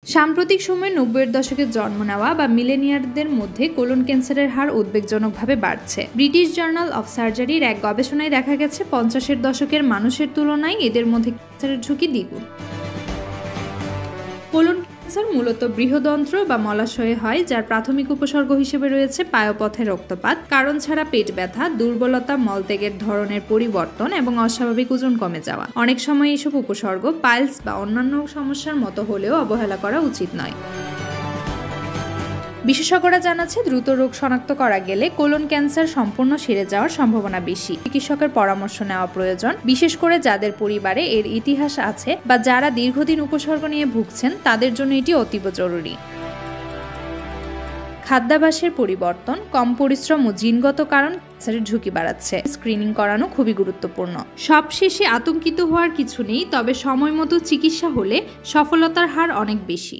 সাম্প্রতিক সময়ে ৯০-এর দশকে জন্ম নেওয়া বা মিলেনিয়ারদের মধ্যে কোলন ক্যান্সারের হার উদ্বেগজনকভাবে বাড়ছে। ব্রিটিশ জার্নাল অফ সার্জারির এক গবেষণায় দেখা গেছে ৫০-এর দশকের মানুষের তুলনায় এদের মধ্যে ক্যান্সারের ঝুঁকি দ্বিগুণ। কোলন ক্যান্সার মূলত বৃহদন্ত্র বা মলাশয়ে হয়, যার প্রাথমিক উপসর্গ হিসেবে রয়েছে পায়ুপথে রক্তপাত, কারণ ছাড়া পেট ব্যথা, দুর্বলতা, মলত্যাগের ধরনের পরিবর্তন এবং অস্বাভাবিক ওজন কমে যাওয়া। অনেক সময় এসব উপসর্গ পাইলস বা অন্যান্য সমস্যার মতো হলেও অবহেলা করা উচিত নয়। বিশেষজ্ঞরা জানাচ্ছে, দ্রুত রোগ শনাক্ত করা গেলে কোলন ক্যান্সার সম্পূর্ণ সেরে যাওয়ার সম্ভাবনা বেশি। চিকিৎসকের পরামর্শ নেওয়া প্রয়োজন, বিশেষ করে যাদের পরিবারে এর ইতিহাস আছে বা যারা দীর্ঘদিন উপসর্গ নিয়ে ভুগছেন, তাদের জন্য এটি অতীব জরুরি। খাদ্যাভ্যাসের পরিবর্তন, কম পরিশ্রম ও জিনগত কারণ ক্যান্সারের ঝুঁকি বাড়াচ্ছে। স্ক্রিনিং করানো খুবই গুরুত্বপূর্ণ। সবশেষে আতঙ্কিত হওয়ার কিছু নেই, তবে সময় মতো চিকিৎসা হলে সফলতার হার অনেক বেশি।